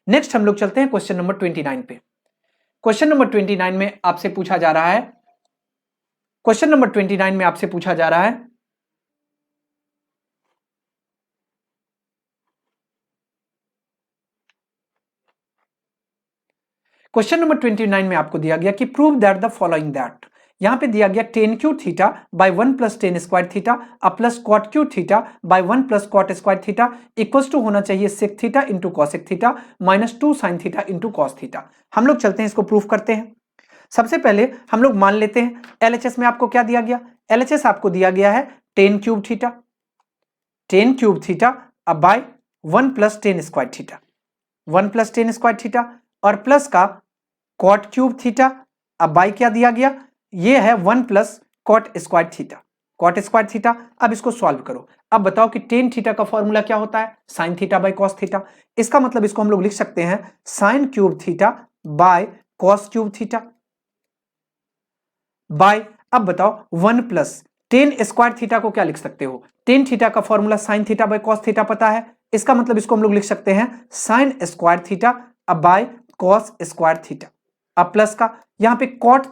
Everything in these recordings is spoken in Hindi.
नेक्स्ट हम लोग चलते हैं क्वेश्चन नंबर 29 पे। क्वेश्चन नंबर 29 में आपसे पूछा जा रहा है, क्वेश्चन नंबर 29 में आपसे पूछा जा रहा है क्वेश्चन नंबर 29 में आपको दिया गया कि prove that the following that, यहां पे दिया गया tan cube theta by 1 plus tan square theta अब plus cot cube theta by 1 plus cot square theta equals to होना चाहिए sec theta into cosec theta minus 2 sine theta into cos theta. हम लोग चलते हैं इसको प्रूफ करते हैं। सबसे पहले हम लोग मान लेते हैं एलएचएस में आपको क्या दिया गया, एलएचएस आपको दिया गया है टेन क्यूब थीटा अब by 1 plus tan square theta, 1 plus tan square theta और प्लस का कॉट क्यूब थीटा अब बाय क्या दिया गया, ये है 1 प्लस कॉट स्क्वायर थीटा। अब इसको सॉल्व करो। अब बताओ कि टेन थीटा का फॉर्मूला क्या होता है, sine theta by cos theta. इसका मतलब इसको हम लोग लिख सकते हैं sign cube theta by cos cube theta bye, अब बताओ 1 प्लस टेन स्क्वायर थीटा को क्या लिख सकते हो, टेन थीटा का formula sine theta by cos theta पता है, इसका मतलब इसको हम लोग लिख सकते हैं साइन स्क्वायर थीटा अब बाय कॉस स्क्वायर थीटा। अब प्लस का यहां पे कॉट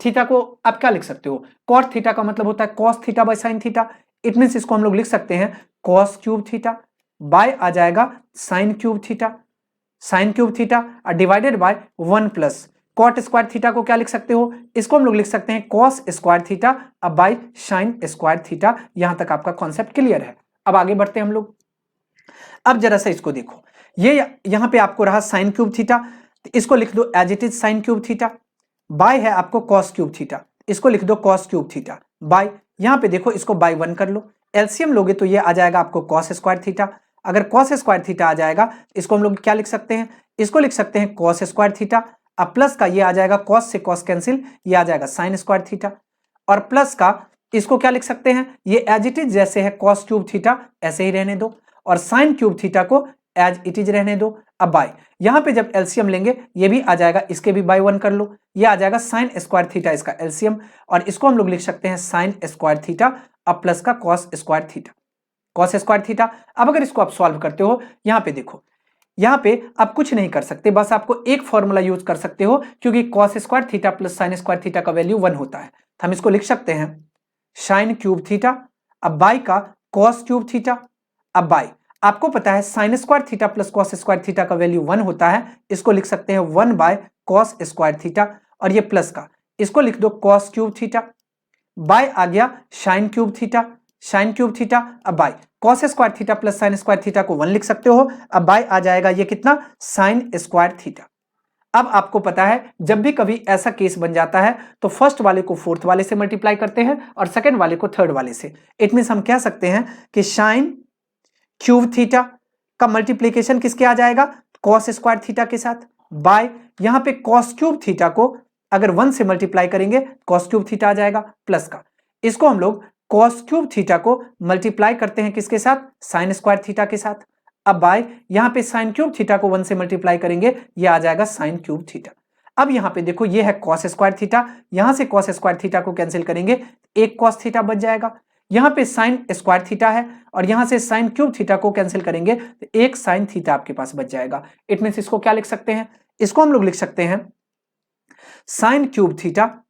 थीटा को आप क्या लिख सकते हो, कॉट थीटा का मतलब होता है cos theta by sine theta, it means इसको हम लोग लिख सकते हैं कॉस क्यूब थीटा बाय आ जाएगा sine cube theta divided by 1 plus cot square theta को क्या लिख सकते हो, इसको हम लोग लिख सकते हैं कॉस स्क्वायर थीटा अब बाय साइन स्क्वायर थीटा। यहां तक आपका कॉन्सेप्ट क्लियर है। अब आगे बढ़ते हैं हम लोग। अब जरा सा इसको देखो, ये यहां पे आपको रहा साइन क्यूब थीटा, इसको लिख दो as it is sine cube theta by है आपको कॉस क्यूब थीटा, इसको लिख दो कॉस क्यूब थीटा बाय, यहां पे देखो इसको बाय 1 कर लो, एलसीएम लोगे तो ये आ जाएगा आपको कॉस स्क्वायर थीटा। अगर कॉस स्क्वायर थीटा आ जाएगा इसको हम लोग क्या लिख सकते हैं, इसको लिख सकते हैं कॉस स्क्वायर थीटा। अब प्लस का ये आ जाएगा कॉस से कॉस कैंसिल, ये आ जाएगा साइन स्क्वायर थीटा और प्लस का इसको क्या लिख सकते हैं, ये एज इट इज जैसे है कॉस क्यूब थीटा ऐसे ही रहने दो और साइन क्यूब थीटा को एज इट इज रहने दो। अब बाय यहां पे जब एलसीएम लेंगे ये भी आ जाएगा, इसके भी बाय 1 कर लो, ये आ जाएगा साइन स्क्वायर थीटा इसका एलसीएम और इसको हम लोग लिख सकते हैं साइन स्क्वायर थीटा अब प्लस का कॉस स्क्वायर थीटा। अब अगर इसको आप सॉल्व करते हो यहां पे देखो, यहां पे आप कुछ नहीं कर सकते, बस आपको एक फॉर्मूला यूज कर सकते हो क्योंकि cos square theta plus sine square theta का वैल्यू 1 होता है, तो हम इसको लिख सकते हैं साइन क्यूब थीटा अब बाय का कॉस क्यूब थीटा। अब बाय आपको पता है sine square theta plus cos square theta का वैल्यू 1 होता है, इसको लिख सकते हैं 1 बाय कॉस स्क्वायर थीटा और ये प्लस का इसको लिख दो कॉस क्यूब थीटा बाय आ गया साइन क्यूब थीटा। अब by cos square theta plus sine square theta को 1 लिख सकते हो, अब बाय आ जाएगा ये कितना साइन स्क्वायर थीटा। अब आपको पता है जब भी कभी ऐसा केस बन जाता है तो फर्स्ट वाले को फोर्थ वाले से मल्टीप्लाई करते हैं और सेकंड वाले को थर्ड वाले से, इट मींस हम कह सकते हैं कि साइन क्यूब थीटा का मल्टीप्लीकेशन किसके आ जाएगा, कॉस स्क्वायर थीटा के साथ बाय यहां पे कॉस क्यूब थीटा को अगर 1 से मल्टीप्लाई करेंगे कॉस क्यूब थीटा आ जाएगा प्लस का, इसको हम लोग कॉस क्यूब थीटा को मल्टीप्लाई करते हैं किसके साथ, साइन स्क्वायर थीटा के साथ। अब बाय यहां पे साइन क्यूब थीटा को 1 से मल्टीप्लाई करेंगे ये आ जाएगा साइन क्यूब थीटा। अब यहां पे देखो ये है कॉस स्क्वायर थीटा, यहां से कॉस स्क्वायर थीटा को कैंसिल करेंगे एक कॉस थीटा बच जाएगा, यहां पे साइन स्क्वायर थीटा है और यहां से साइन क्यूब थीटा को कैंसिल करेंगे तो एक साइन थीटा आपके पास बच जाएगा। इट मींस इसको क्या लिख सकते हैं, इसको हम लोग लिख सकते हैं साइन क्यूब थीटा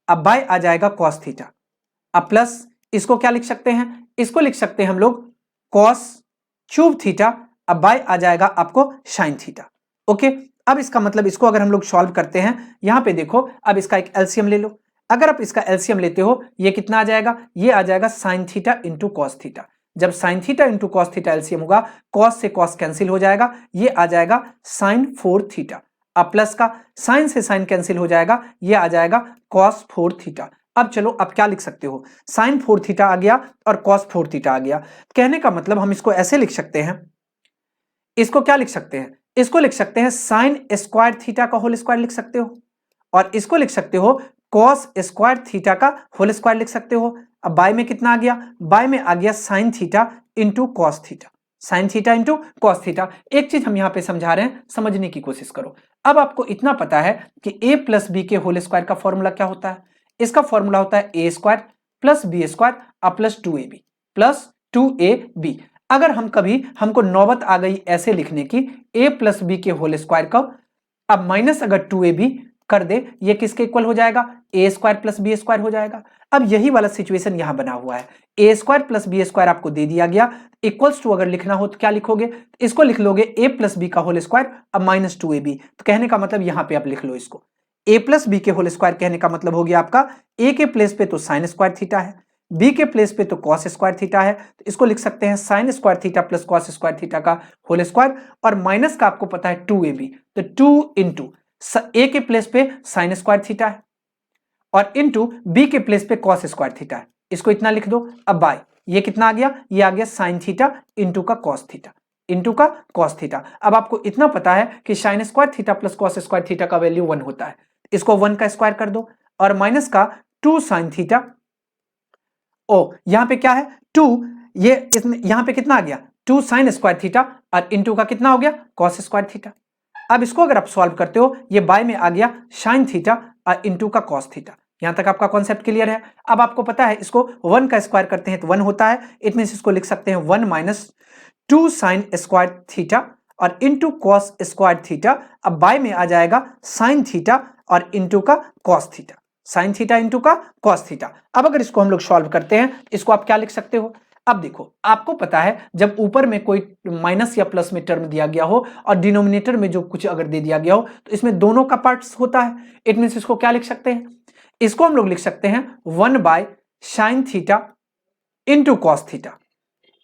अब बाय आ जाएगा कॉस थीटा अब प्लस इसको क्या लिख सकते हैं, इसको लिख सकते हैं हम लोग कॉस क्यूब थीटा अब बाय आ जाएगा आपको साइन थीटा। ओके, अब इसका मतलब इसको अगर हम लोग सॉल्व करते हैं यहां पे देखो, अब इसका एक एलसीएम ले लो, अगर आप इसका एलसीएम लेते हो ये कितना आ जाएगा, ये आ जाएगा sine theta into cos theta. जब sine theta into cos theta LCM होगा कॉस से कॉस कैंसिल हो जाएगा, ये आ जाएगा साइन 4 थीटा। अब प्लस का साइन से साइन कैंसिल हो जाएगा, ये आ जाएगा कॉस 4 थीटा। अब चलो अब क्या लिख सकते हो, साइन 4 थीटा आ गया और कॉस 4 थीटा आ गया, कहने का मतलब हम इसको ऐसे लिख सकते हैं, इसको क्या लिख सकते हैं, इसको लिख सकते हैं साइन स्क्वायर थीटा का होल स्क्वायर लिख सकते हो और इसको लिख सकते हो कॉस स्क्वायर थीटा का होल स्क्वायर लिख सकते हो। अब बाय में कितना आ गया, बाय में आ गया sign theta into cos theta, sign theta into cos theta. एक चीज हम यहां पे समझा रहे हैं, समझने की कोशिश करो। अब आपको इतना पता है कि a प्लस बी के होल स्क्वायर का फॉर्मूला क्या होता है, इसका फॉर्मूला होता है ए स्क्वायर प्लस बी स्क्वायर और प्लस 2ab। अगर हम कभी हमको नौबत आ गई ऐसे लिखने की ए प्लस बी के होल स्क्वायर का, अब माइनस अगर 2ab कर दे, ये किसके इक्वल हो जाएगा, ए स्क्वायर प्लस बी स्क्वायर हो जाएगा। अब यही वाला सिचुएशन यहां बना हुआ है, ए स्क्वायर प्लस बी स्क्वायर आपको दे दिया गया, इक्वल्स टू अगर लिखना हो तो क्या लिखोगे, इसको लिख लोगे ए प्लस बी का होल स्क्वायर, अब माइनस 2ab, तो कहने का मतलब यहां पे आप लिख लो इसको ए प्लस बी के होल स्क्वायर, कहने का मतलब हो गया आपका ए के प्लेस पे तो साइन स्क्वायर थीटा है, बी के प्लेस पे तो कॉस स्क्वायर थीटा है, तो इसको लिख सकते हैं sine square theta plus cos square theta का होल स्क्वायर, और माइनस का आपको पता है 2ab, तो 2 इंटू ए के प्लेस पे साइन स्क्वायर थीटा है और इंटू बी के प्लेस पे कॉस स्क्वायर थीटा है, इसको इतना लिख दो। अब बाय ये कितना आ गया, ये आ गया साइन थीटा इंटू का कॉस थीटा, इंटू का कॉस थीटा। अब आपको इतना पता है कि sine square theta plus cos square theta का वैल्यू 1 होता है, इसको 1 का स्क्वायर कर दो, और माइनस का 2 साइन थीटा, ओ यहां पे क्या है 2, ये यहां पे कितना आ गया 2 साइन स्क्वायर थीटा, और इंटू का कितना हो गया कॉस स्क्वायर थीटा। अब इसको अगर आप सॉल्व करते हो, ये बाय में आ गया साइन थीटा और इंटू का कॉस थीटा। यहां तक आपका कॉन्सेप्ट क्लियर है। अब आपको पता है इसको 1 का स्क्वायर करते हैं तो 1 होता है, इट मींस इसको लिख सकते हैं 1 माइनस 2 साइन स्क्वायर थीटा और इंटू कॉस स्क्वायर थीटा। अब बाय में आ जाएगा साइन थीटा और इंटू का cos theta, sign theta into का कॉस थीटा। अब अगर इसको हम लोग सॉल्व करते हैं, इसको आप क्या लिख सकते हो, अब देखो आपको पता है जब ऊपर में कोई माइनस या प्लस में टर्म दिया गया हो और डिनोमिनेटर में जो कुछ अगर दे दिया गया हो तो इसमें दोनों का पार्ट्स होता है, इट मींस इसको क्या लिख सकते हैं, इसको हम लोग लिख सकते हैं 1 bye sine theta into cos theta,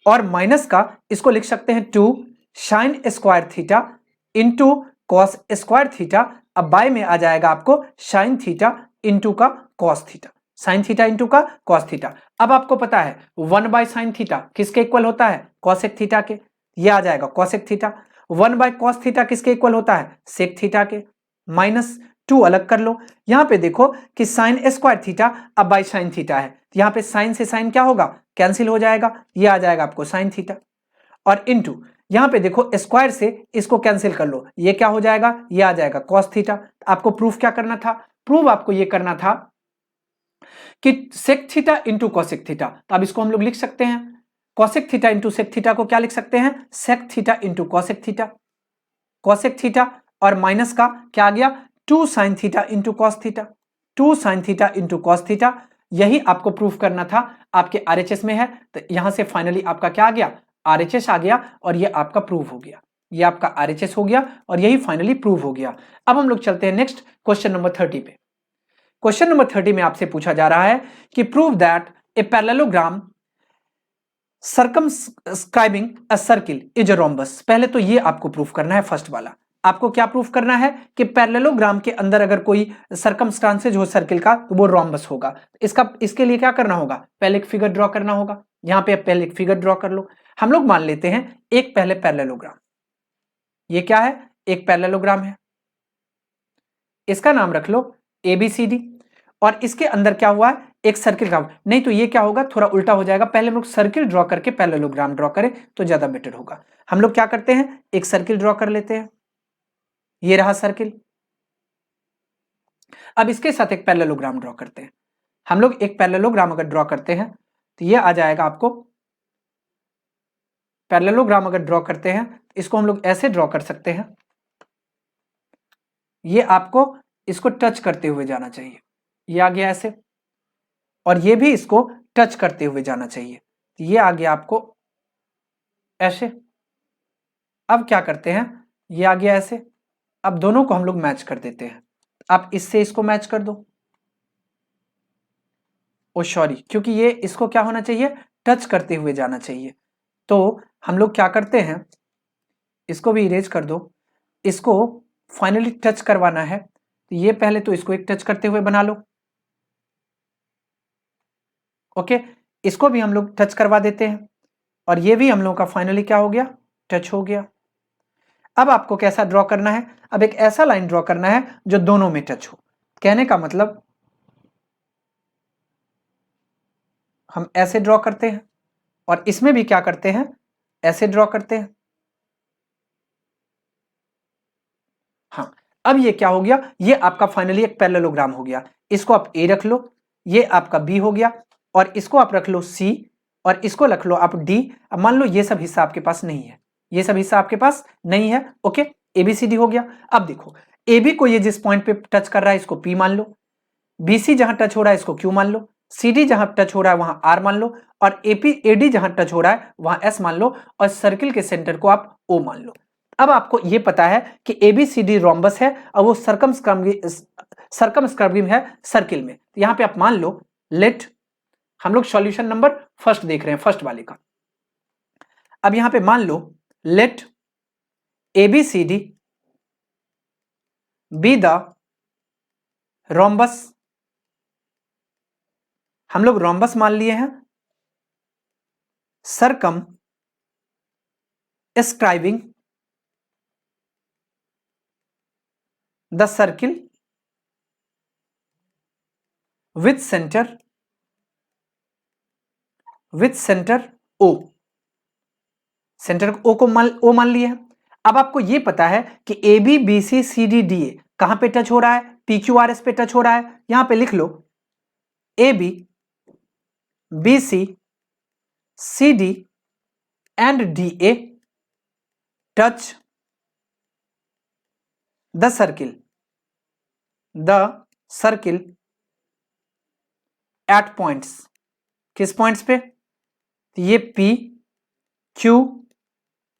और माइनस का इसको लिख सकते हैं 2 sine square theta into cos square theta. अब बाय में आ जाएगा आपको साइन थीटा इंटू का cos theta, sign theta into का कॉस थीटा। अब आपको पता है 1 बाय साइन थीटा किसके इक्वल होता है, कॉसेक थीटा के, ये आ जाएगा cosec theta. 1 by cos theta किसके इक्वल होता है, सेक थीटा के, माइनस 2 अलग कर लो। यहां पे देखो कि साइन स्क्वायर थीटा अब बाय साइन थीटा है, तो यहां पे साइन से साइन क्या होगा, कैंसिल हो जाएगा, ये आ जाएगा आपको साइन थीटा, और इंटू यहां पे देखो स्क्वायर से इसको कैंसिल कर लो, ये क्या हो जाएगा, ये आ जाएगा कॉस थीटा। आपको प्रूफ क्या करना था, प्रूफ आपको ये करना था कि sec theta into cosec theta, तो अब इसको हम लोग लिख सकते हैं cosec theta into sec theta को क्या लिख सकते हैं, sec theta into cosec theta, cosec theta, और माइनस का क्या आ गया 2 sine theta into cos theta, 2 sine theta into cos theta. यही आपको प्रूफ करना था, आपके आरएचएस में है, तो यहां से फाइनली आपका क्या आ गया, आरएचएस आ गया, और ये आपका प्रूफ हो गया, ये आपका आरएचएस हो गया, और यही फाइनली प्रूफ हो गया। अब हम लोग चलते हैं नेक्स्ट क्वेश्चन नंबर 30 पे। क्वेश्चन नंबर 30 में आपसे पूछा जा रहा है कि prove that a parallelogram circumscribing a circle is a rhombus. पहले तो ये आपको प्रूफ करना है, फर्स्ट वाला आपको क्या प्रूफ करना है कि पैरेललोग्राम के अंदर अगर कोई सर्कमस्टांसेज हो सर्किल का तो वो रोम्बस होगा। इसके लिए क्या करना होगा, पहले एक फिगर ड्रॉ करना होगा। यहां पे पहले एक फिगर ड्रॉ कर लो। हम लोग मान लेते हैं एक पहले पैरेललोग्राम, ये क्या है, एक पैरेललोग्राम है, इसका नाम रख लो ABCD, और इसके अंदर क्या हुआ है, एक सर्किल का, नहीं तो ये क्या होगा, थोड़ा उल्टा हो जाएगा, पहले हम लोग सर्किल ड्रॉ करके पैरेललोग्राम ड्रॉ करें तो ज्यादा बेटर होगा। हम लोग क्या करते हैं, एक सर्किल ड्रॉ कर लेते हैं, ये रहा सर्किल। अब इसके साथ एक पैरेललोग्राम ड्रॉ करते हैं। हम लोग एक पैरेललोग्राम अगर ड्रॉ करते हैं तो ये आ जाएगा आपको, पैरेललोग्राम अगर ड्रॉ करते हैं इसको हम लोग ऐसे ड्रॉ कर सकते हैं, ये आपको इसको टच करते हुए जाना चाहिए, ये आ गया ऐसे, और ये भी इसको टच करते हुए जाना चाहिए, ये आ गया आपको ऐसे। अब क्या करते हैं, ये आ गया ऐसे, अब दोनों को हम लोग मैच कर देते हैं। आप इससे इसको मैच कर दो, ओ सॉरी, क्योंकि ये इसको क्या होना चाहिए, टच करते हुए जाना चाहिए, तो हम लोग क्या करते हैं, इसको भी इरेज कर दो, इसको फाइनली टच करवाना है, तो ये पहले तो इसको एक टच करते हुए बना लो, ओके, इसको भी हम लोग टच करवा देते हैं, और ये भी हम लोगों का फाइनली क्या हो गया, टच हो गया। अब आपको कैसा ड्रॉ करना है, अब एक ऐसा लाइन ड्रॉ करना है जो दोनों में टच हो। कहने का मतलब हम ऐसे ड्रॉ करते हैं, और इसमें भी क्या करते हैं, ऐसे ड्रॉ करते हैं। हाँ, अब ये क्या हो गया, ये आपका फाइनली एक पैरेललोग्राम हो गया। इसको आप A रख लो, ये आपका B हो गया, और इसको आप रख लो C, और इसको रख लो आप D। अब मान लो ये सब हिस्सा आपके पास नहीं है, ये सब हिस्सा आपके पास नहीं है। ओके, एबीसीडी हो गया। अब देखो AB को ये जिस पॉइंट पे टच कर रहा है इसको P मान लो, BC जहां टच हो रहा है इसको Q मान लो, CD जहां टच हो रहा है वहां R मान लो, और AD जहां टच हो रहा है वहां S मान लो, और सर्किल के सेंटर को आप O मान लो। अब आपको यह पता है कि ABCD रोम्बस है और वो सर्कमस्क्राइबिंग है सर्किल में। यहां पे आप मान लो, लेट, हम लोग सॉल्यूशन नंबर फर्स्ट देख रहे हैं, फर्स्ट वाले का। अब यहां पे मान लो, let ABCD be the rhombus, हम लोग रोम्बस मान लिए हैं, circumscribing the circle with centre O, centre O को O मान लिए हैं। अब आपको यह पता है कि AB BC CD DA कहां पे टच हो रहा है, PQRS पे टच हो रहा है। यहां पे लिख लो AB BC CD and DA touch the circle at points, किस पॉइंट्स पे, ये P Q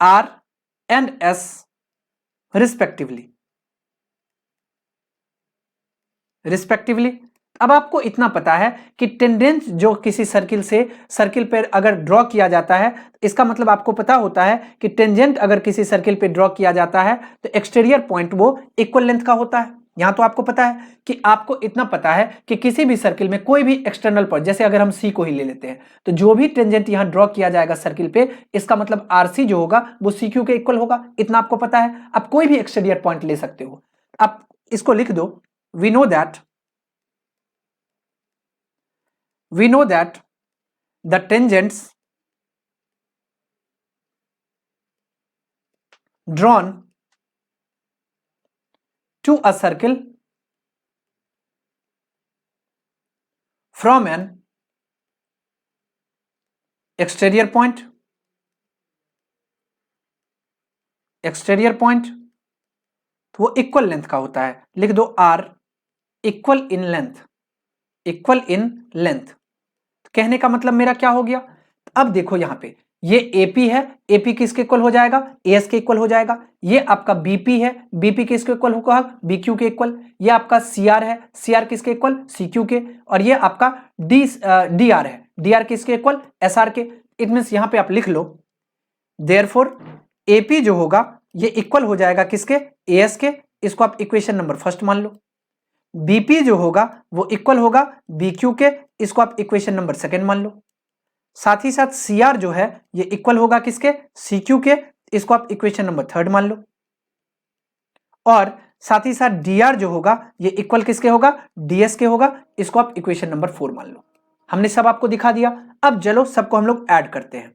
R and S respectively. अब आपको इतना पता है कि टेंजेंट जो किसी सर्किल पर अगर ड्रॉ किया जाता है, इसका मतलब आपको पता होता है कि टेंजेंट अगर किसी सर्किल पे ड्रॉ किया जाता है तो एक्सटीरियर पॉइंट वो इक्वल लेंथ का होता है। यहां तो आपको पता है कि आपको इतना पता है कि किसी भी सर्किल में कोई भी एक्सटर्नल पॉइंट, जैसे अगर हम C को ही ले लेते हैं, तो जो भी टेंजेंट यहां ड्रॉ किया जाएगा सर्किल पे, इसका मतलब RC जो होगा वो CQ के इक्वल होगा। इतना आपको पता है। आप कोई भी एक्सटीरियर पॉइंट ले सकते हो। आप इसको लिख दो, we know that the tangents drawn to a circle from an exterior point तो वो इक्वल लेंथ का होता है। लिख दो R इक्वल इन लेंथ। कहने का मतलब मेरा क्या हो गया, अब देखो यहां पे ये AP है, AP किसके इक्वल हो जाएगा, AS के इक्वल हो जाएगा। ये आपका BP है, BP किसके इक्वल होगा, BQ के इक्वल। ये आपका CR है, CR किसके इक्वल, CQ के। और ये आपका DR है, DR किसके इक्वल, SR के। इट मींस यहां पे आप लिख लो, देयरफॉर AP जो होगा ये इक्वल हो जाएगा किसके, AS के। इसको आप इक्वेशन नंबर फर्स्ट मान लो। BP जो होगा वो इक्वल होगा BQ के, इसको आप इक्वेशन नंबर सेकंड मान लो। साथ ही साथ CR जो है ये इक्वल होगा किसके, CQ के, इसको आप इक्वेशन नंबर थर्ड मान लो। और साथ ही साथ DR जो होगा ये इक्वल किसके होगा, DS के होगा, इसको आप इक्वेशन नंबर 4 मान लो। हमने सब आपको दिखा दिया। अब चलो सबको हम लोग ऐड करते हैं।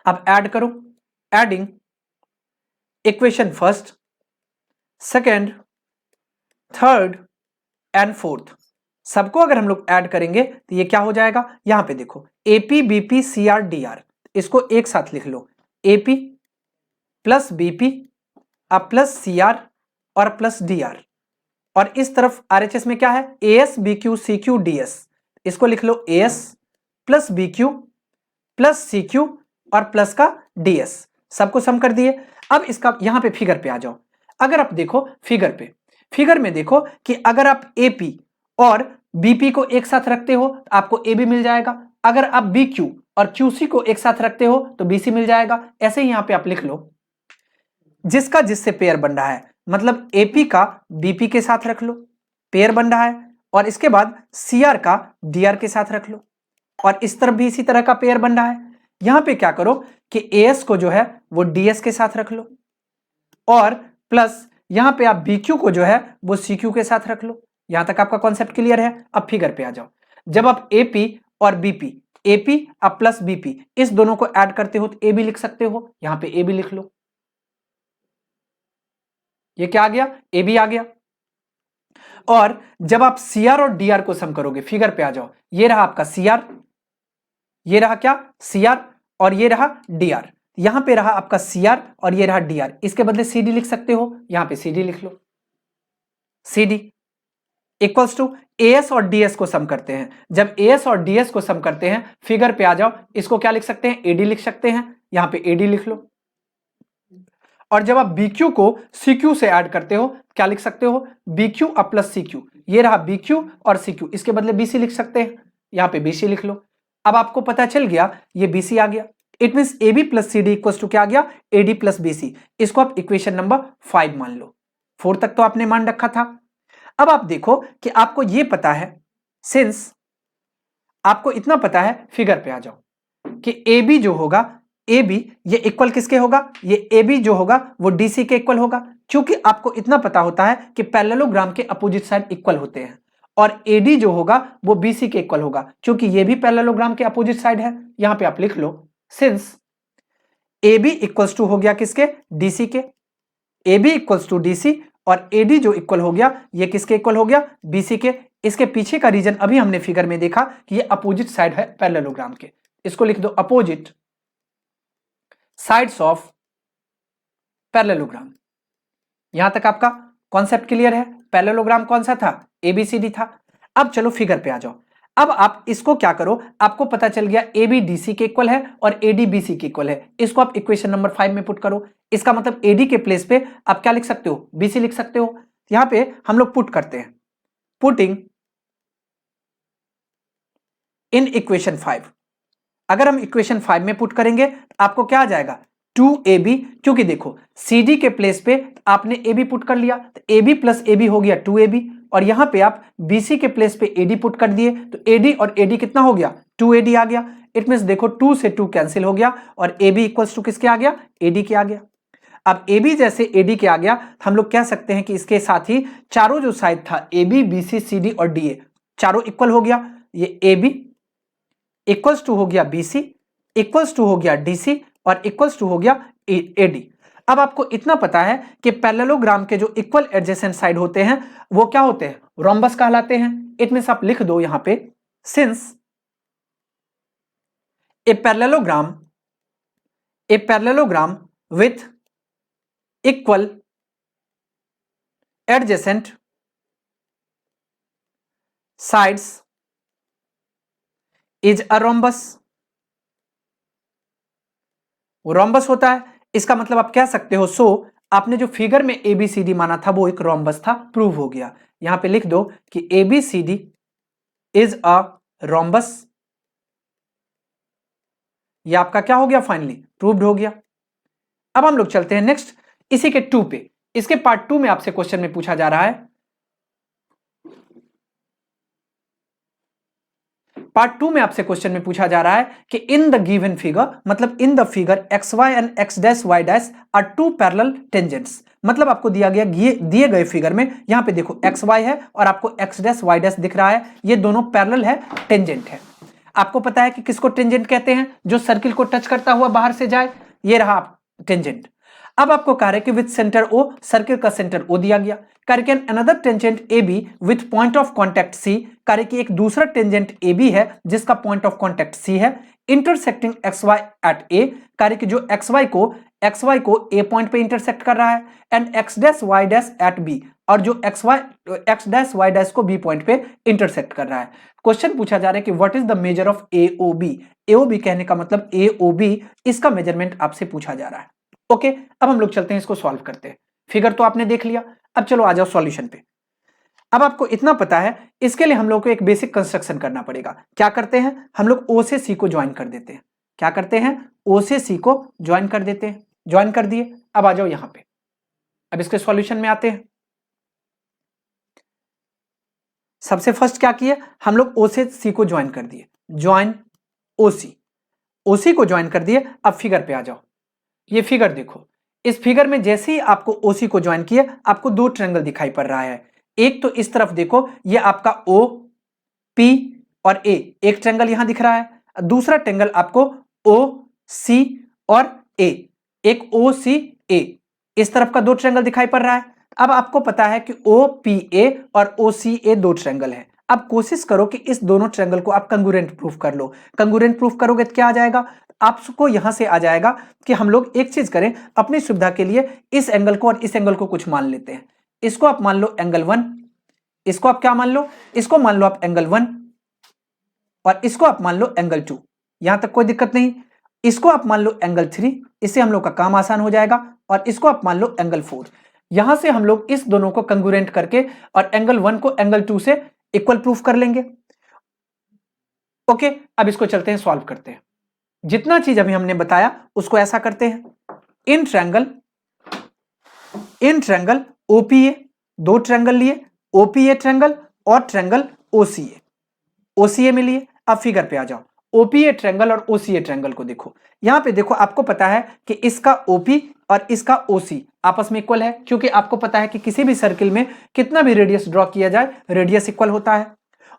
अब ऐड करो, adding equation first, second, third and fourth, सबको अगर हम लोग ऐड करेंगे तो ये क्या हो जाएगा, यहां पे देखो AP BP CR DR, इसको एक साथ लिख लो, AP प्लस BP अब प्लस CR और प्लस DR, और इस तरफ RHS में क्या है, AS BQ CQ DS, इसको लिख लो AS plus BQ plus CQ और प्लस का DS, सबको सम कर दिए। अब इसका यहां पे फिगर पे आ जाओ। अगर आप देखो फिगर में देखो कि अगर आप AP और BP को एक साथ रखते हो तो आपको AB मिल जाएगा। अगर आप BQ और QC को एक साथ रखते हो तो BC मिल जाएगा। ऐसे ही यहां पे आप लिख लो, जिसका जिससे पेयर बन रहा है, मतलब AP का BP के साथ रख लो, पेयर बन रहा है, और इसके बाद CR का DR के साथ रख लो, और इस तरफ भी इसी तरह का पेयर बन रहा है। यहां पे क्या करो कि AS को जो है वो DS के साथ रख लो, और प्लस यहां पे आप BQ को जो है वो CQ के साथ रख लो। यहां तक आपका कॉन्सेप्ट क्लियर है। अब फिगर पे आ जाओ। जब आप AP और BP, AP अब प्लस BP, इस दोनों को ऐड करते हो तो AB लिख सकते हो। यहां पे AB लिख लो, ये क्या आ गया, AB आ गया। और जब आप CR और DR को सम करोगे, फिगर पे आ जाओ, ये रहा आपका CR, ये रहा क्या CR, और ये रहा DR। यहां पे रहा आपका CR और ये रहा DR, इसके बदले CD लिख सकते हो, यहां पे CD लिख लो। CD इक्वल्स टू AS और DS को सम करते हैं। जब AS और DS को सम करते हैं, फिगर पे आ जाओ, इसको क्या लिख सकते हैं, AD लिख सकते हैं, यहां पे AD लिख लो। और जब आप BQ को CQ से ऐड करते हो, क्या लिख सकते हो, BQ अब प्लस CQ, ये रहा BQ और CQ, इसके बदले BC लिख सकते हैं, यहां पे BC लिख लो। अब आपको पता चल गया ये BC आ गया, it mean AB plus CD equals to क्या आ गया, AD प्लस BC। इसको आप इक्वेशन नंबर 5 मान लो। 4 तक तो आपने मान रखा था। अब आप देखो कि आपको ये पता है, सिंस आपको इतना पता है, फिगर पे आ जाओ कि AB जो होगा, AB ये इक्वल किसके होगा, ये AB जो होगा वो DC के इक्वल होगा, क्योंकि आपको इतना पता होता है कि पैरेललोग्राम के अपोजिट साइड इक्वल होते हैं। और AD जो होगा वो BC के इक्वल होगा, क्योंकि ये भी पैरेललोग्राम के अपोजिट साइड है। यहां पे आप लिख लो, सिंस AB इक्वल्स टू हो गया किसके, DC के, AB इक्वल्स टू DC, और AD जो इक्वल हो गया ये किसके इक्वल हो गया, BC के। इसके पीछे का रीजन अभी हमने फिगर में देखा कि ये अपोजिट साइड है पैरेललोग्राम के, इसको लिख दो अपोजिट साइड्स ऑफ पैरेललोग्राम। यहां तक आपका कॉन्सेप्ट क्लियर है। पैरेललोग्राम कौन सा था, ABCD था। अब चलो फिगर पे आ जाओ। अब आप इसको क्या करो, आपको पता चल गया AB DC के इक्वल है और AD BC के इक्वल है, इसको आप इक्वेशन नंबर 5 में पुट करो। इसका मतलब AD के प्लेस पे आप क्या लिख सकते हो, BC लिख सकते हो। यहां पे हम लोग पुट करते हैं, पुटिंग इन इक्वेशन 5। अगर हम इक्वेशन 5 में पुट करेंगे आपको क्या आ जाएगा, 2AB, क्योंकि देखो CD के प्लेस पे आपने AB पुट कर लिया तो AB प्लस AB हो गया 2AB, और यहां पे आप BC के प्लेस पे AD पुट कर दिए तो AD और AD कितना हो गया, 2AD आ गया। इट मींस देखो 2 से 2 कैंसिल हो गया और AB इक्वल्स टू किसके आ गया, AD के आ गया। अब AB जैसे AD के आ गया, हम लोग कह सकते हैं कि इसके साथ ही चारों जो साइड था AB BC CD और DA चारों इक्वल हो गया। ये AB इक्वल्स टू हो गया BC, इक्वल्स टू हो गया DC और इक्वल्स टू हो गया AD। अब आपको इतना पता है कि पैरेललोग्राम के जो इक्वल एडजेसेंट साइड होते हैं वो क्या होते हैं, रोम्बस कहलाते हैं। इट मींस आप लिख दो यहां पे, since a parallelogram with equal adjacent sides is a rhombus. वो रोम्बस होता है, इसका मतलब आप कह सकते हो, सो आपने जो फिगर में ABCD माना था वो एक रोम्बस था, प्रूव हो गया। यहां पे लिख दो कि ABCD इज अ रोम्बस। ये आपका क्या हो गया, फाइनली प्रूव्ड हो गया। अब हम लोग चलते हैं नेक्स्ट, इसी के 2 पे। इसके पार्ट 2 में आपसे क्वेश्चन में पूछा जा रहा है, पार्ट 2 में आपसे क्वेश्चन में पूछा जा रहा है कि इन द गिवन फिगर, मतलब in the figure XY and X dash Y dash are two parallel tangents. मतलब आपको दिया गया दिए गए फिगर में यहां पे देखो XY है और आपको X डैश Y डैश दिख रहा है, ये दोनों पैरेलल है, टेंजेंट है। आपको पता है कि किसको टेंजेंट कहते हैं, जो सर्किल को टच करता हुआ बाहर से जाए, ये रहा टेंजेंट। अब आपको कह रहे कि विथ सेंटर O, सर्किल का सेंटर O दिया गया। Can another tangent AB with point of contact C, कार्य की एक दूसरा टेंजेंट AB है जिसका पॉइंट ऑफ कॉन्टैक्ट C है, इंटरसेक्टिंग XY एट A, कार्य की जो XY को A पॉइंट पे इंटरसेक्ट कर रहा है, and X dash Y dash at B, और जो X डैश Y डैश को B पॉइंट पे इंटरसेक्ट कर रहा है। क्वेश्चन पूछा जा रहा है कि what is the measure of AOB। AOB कहने का मतलब AOB, इसका मेजरमेंट आपसे पूछा जा रहा है। ओके, अब हम लोग चलते हैं, इसको सॉल्व करते हैं। फिगर तो आपने देख लिया, अब चलो आ जाओ सॉल्यूशन पे। अब आपको इतना पता है, इसके लिए हम लोग को एक बेसिक कंस्ट्रक्शन करना पड़ेगा। क्या करते हैं, हम लोग O से C को ज्वाइन कर देते हैं। क्या करते हैं, O से C को ज्वाइन कर देते हैं। ज्वाइन कर दिए, अब आ जाओ यहां पे, अब इसके सॉल्यूशन में आते हैं। सबसे फर्स्ट क्या किए, हम लोग O से C को ज्वाइन कर दिए, ज्वाइन OC को ज्वाइन कर दिए। अब फिगर पे आ जाओ, ये फिगर देखो, इस फिगर में जैसे ही आपको OC को ज्वाइन किए आपको दो ट्रायंगल दिखाई पड़ रहा है। एक तो इस तरफ देखो, ये आपका OP और A, एक ट्रायंगल यहां दिख रहा है। दूसरा ट्रायंगल आपको OC और A, एक OCA, इस तरफ का दो ट्रायंगल दिखाई पड़ रहा है। अब आपको पता है कि OPA और OCA दो ट्रायंगल है। अब कोशिश करो कि इस दोनों ट्रायंगल को आप कंग्रुएंट प्रूफ कर लो। कंग्रुएंट प्रूफ करोगे तो क्या आ जाएगा, आपको यहां से आ जाएगा कि हम लोग एक चीज करें अपनी सुविधा के लिए, इस एंगल को और इस एंगल को कुछ मान लेते हैं। इसको आप मान लो एंगल 1, इसको आप क्या मान लो, इसको मान लो आप एंगल 1 और इसको आप मान लो एंगल 2। यहां तक कोई दिक्कत नहीं। इसको आप मान लो एंगल 3, इससे हम लोग का काम आसान हो जाएगा। और इसको आप मान लो एंगल 4। यहां से हम लोग इस दोनों को कंग्रुएंट करके और एंगल 1 को एंगल 2 से इक्वल प्रूफ कर लेंगे। ओके, अब इसको चलते हैं सॉल्व करते हैं। जितना चीज अभी हमने बताया उसको ऐसा करते हैं। इन ट्रायंगल ओपीए, दो ट्रायंगल लिए, ओपीए ट्रायंगल और ट्रायंगल ओसीए। ओसीए में लिए, अब फिगर पे आ जाओ। ओपीए ट्रायंगल और ओसीए ट्रायंगल को देखो। यहां पे देखो, आपको पता है कि इसका ओपी और इसका ओसी आपस में इक्वल है, क्योंकि आपको पता है कि किसी भी सर्किल में कितना भी रेडियस ड्रॉ किया जाए रेडियस इक्वल होता है।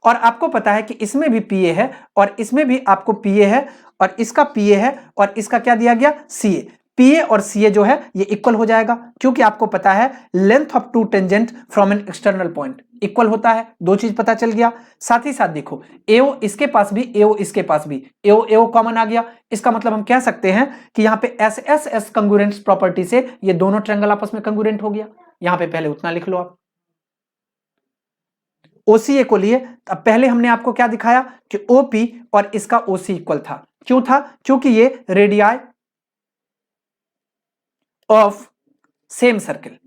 और आपको पता है कि इसमें भी पीए है और इसमें भी आपको पीए है और इसका पीए है और इसका क्या दिया गया, सीए। पीए और सीए जो है ये इक्वल हो जाएगा, क्योंकि आपको पता है length of two tangent from an external point equal होता है। दो चीज पता चल गया। साथ ही साथ देखो, एओ इसके पास भी, एओ इसके पास भी, एओ एओ कॉमन आ गया। इसका मतलब हम कह सकते हैं कि यहाँ पे एस एस एस कंग्रुएंस प्रॉपर्टी से ये दोनों ट्रायंगल आपस में कंग्रुएंट हो गया। यहां पे पहले उतना लिख लो आप। ओसीए को लिए, अब पहले हमने आपको क्या दिखाया कि ओपी और इसका ओसी इक्वल था। क्यों था, क्योंकि ये रेडियाई ऑफ सेम सर्किल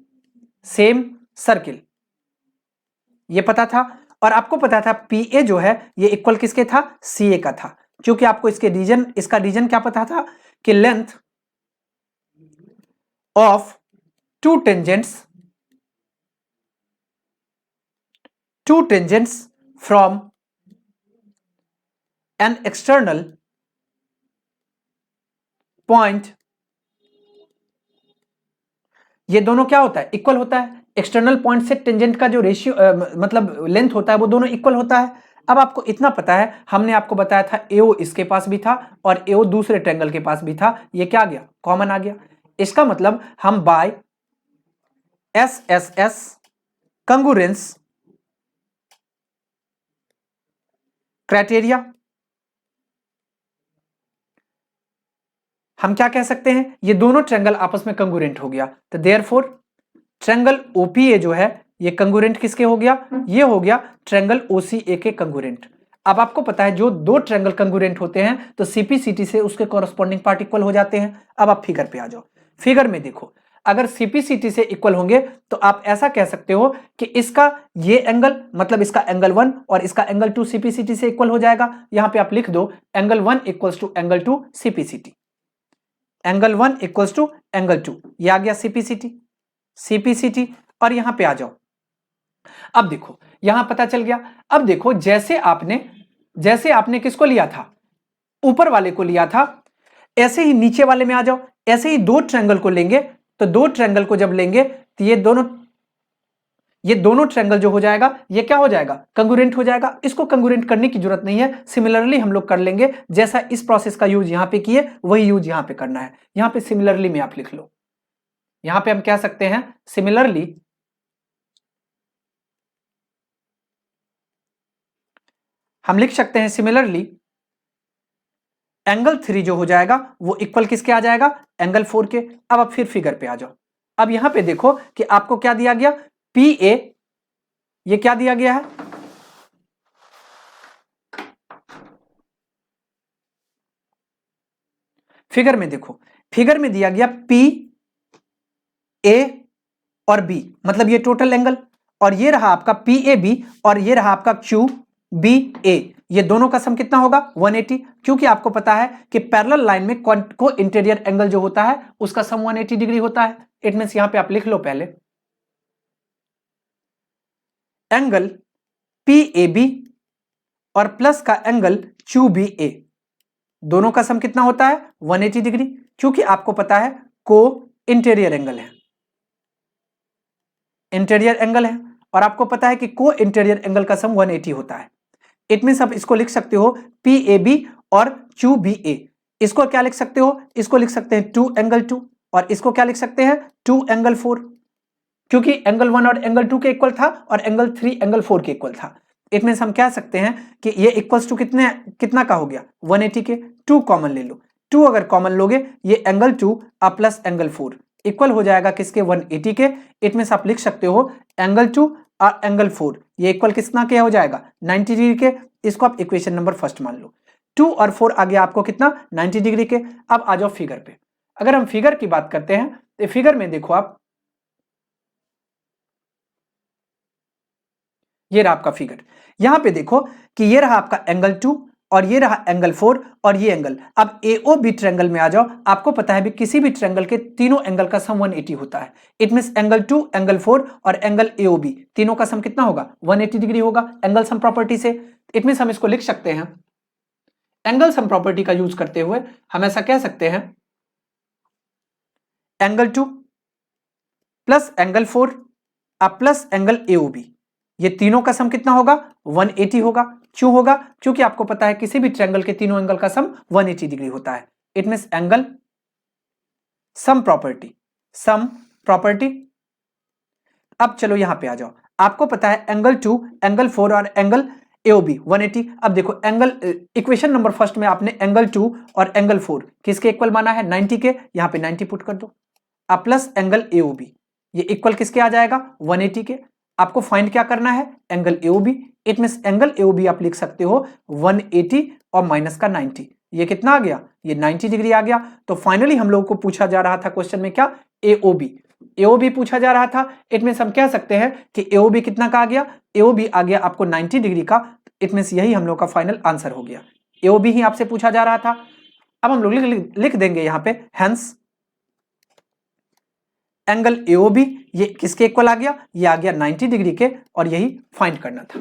ये पता था। और आपको पता था पीए जो है ये इक्वल किसके था, सीए का था, क्योंकि आपको इसका रीजन क्या पता था कि length of to tangents from an external point, ये दोनों क्या होता है, इक्वल होता है। एक्सटर्नल पॉइंट से टेंजेंट का जो रेशियो मतलब लेंथ होता है वो दोनों इक्वल होता है। अब आपको इतना पता है, हमने आपको बताया था एओ इसके पास भी था और एओ दूसरे ट्रायंगल के पास भी था, ये क्या आ गया, कॉमन आ गया। इसका मतलब हम by S S S congruence criteria हम क्या कह सकते हैं, ये दोनों ट्रायंगल आपस में कंग्रुएंट हो गया। तो देयरफॉर ट्रायंगल ओपीए जो है ये कंग्रुएंट किसके हो गया, ये हो गया ट्रायंगल ओसीए के कंग्रुएंट। अब आपको पता है जो दो ट्रायंगल कंग्रुएंट होते हैं तो सीपीसीटी से उसके कॉरस्पॉन्डिंग पार्ट इक्वल हो जाते हैं। अब आप फिगर पे आ जाओ। फिगर में देखो, अगर सीपीसीटी से इक्वल होंगे तो आप ऐसा कह सकते हो कि इसका ये एंगल मतलब इसका एंगल 1 और इसका एंगल 2 सीपीसीटी से इक्वल हो जाएगा। यहां पे आप लिख दो angle 1 equals to angle 2 CPCT, angle 1 equals to angle 2, ये आ गया सीपीसीटी। और यहां पे आ जाओ। अब देखो यहां पता चल गया। अब देखो जैसे आपने किसको लिया था, ऊपर वाले को लिया था, ऐसे ही नीचे वाले में आ जाओ। ऐसे ही दो ट्रायंगल को लेंगे, तो दो ट्रायंगल को जब लेंगे तो ये दोनों ट्रायंगल जो हो जाएगा ये क्या हो जाएगा, कंग्रुएंट हो जाएगा। इसको कंग्रुएंट करने की जरूरत नहीं है, सिमिलरली हम लोग कर लेंगे। जैसा इस प्रोसेस का यूज यहां पे किए वही यूज यहां पे करना है। यहां पे सिमिलरली में आप लिख लो। यहां पे हम कह सकते हैं सिमिलरली हम लिख सकते हैं सिमिलरली एंगल 3 जो हो जाएगा वो इक्वल किसके आ जाएगा, एंगल 4 के। अब आप फिर फिगर पे आ जाओ। अब यहां पे देखो कि आपको क्या दिया गया, पी ए, ये क्या दिया गया है, फिगर में देखो, फिगर में दिया गया पी ए और बी, मतलब ये टोटल एंगल, और ये रहा आपका पी ए बी और ये रहा आपका क्यू बी ए। ये दोनों का सम कितना होगा, 180, क्योंकि आपको पता है कि पैरेलल लाइन में को इंटीरियर एंगल जो होता है उसका सम 180 डिग्री होता है। इट मींस यहां पे आप लिख लो पहले एंगल पी ए बी और प्लस का एंगल क्यू बी ए, दोनों का सम कितना होता है, 180 डिग्री, क्योंकि आपको पता है को इंटीरियर एंगल है, इंटीरियर एंगल है, और आपको पता है कि को इंटीरियर एंगल का सम 180 होता है। इट मींस आप इसको लिख सकते हो पी ए बी और क्यू बी ए। इसको क्या लिख सकते हो, इसको लिख सकते हैं 2 एंगल 2, और इसको क्या लिख सकते हैं 2 एंगल 4, क्योंकि एंगल 1 और एंगल 2 के इक्वल था और एंगल 3 एंगल 4 के इक्वल था। इट मीन्स हम कह सकते हैं कि ये इक्वल्स टू कितना का हो गया 180 के। 2 कॉमन ले लो, 2 अगर कॉमन लोगे ये एंगल 2 प्लस एंगल 4 इक्वल हो जाएगा किसके 180 के। इट मीन्स आप लिख सकते हो एंगल 2 और एंगल 4 ये इक्वल कितना क्या हो जाएगा 90 डिग्री के। इसको आप इक्वेशन नंबर फर्स्ट मान लो। 2 और 4 आ गया आपको कितना 90 डिग्री के। अब आ जाओ फिगर पे। अगर हम फिगर की बात करते हैं तो फिगर में देखो आप, ये रहा आपका फिगर। यहां पे देखो कि ये रहा आपका एंगल 2 और ये रहा एंगल 4 और ये एंगल। अब AOB ट्रायंगल में आ जाओ। आपको पता है भी किसी भी ट्रायंगल के तीनों एंगल का सम 180 होता है। इट मींस एंगल 2, एंगल 4 और एंगल AOB तीनों का सम कितना होगा 180 डिग्री होगा एंगल सम प्रॉपर्टी से। इट मींस हम इसको लिख सकते हैं, एंगल सम प्रॉपर्टी का यूज करते हुए हम ऐसा कह सकते हैं angle 2 plus angle 4 plus angle AOB ये तीनों का सम कितना होगा 180 होगा। क्यों होगा? क्योंकि आपको पता है किसी भी ट्रायंगल के तीनों एंगल का सम 180 डिग्री होता है। It means angle sum property. अब चलो यहां पे आ जाओ। आपको पता है एंगल 2, एंगल 4 और एंगल AOB 180। अब देखो एंगल इक्वेशन नंबर फर्स्ट में आपने एंगल 2 और एंगल 4 किसके इक्वल माना है 90 के। यहां पे 90 पुट कर दो। अब प्लस एंगल AOB ये इक्वल किसके आ जाएगा 180 के। आपको फाइंड क्या करना है angle AOB। It means angle AOB आप लिख सकते हो 180 और माइनस का 90 ये कितना आ गया ये 90 डिग्री आ गया। तो फाइनली हम लोगों को पूछा जा रहा था क्वेश्चन में क्या AOB पूछा जा रहा था। इट मींस हम कह सकते हैं कि AOB कितना का आ गया AOB आ गया आपको 90 डिग्री का। इट मींस यही हम लोग का फाइनल आंसर हो गया। AOB ही आपसे पूछा जा रहा था। अब हम लोग लिख देंगे यहां पे हेंस एंगल AOB ये किसके इक्वल आ गया ये आ गया 90 डिग्री के और यही फाइंड करना था।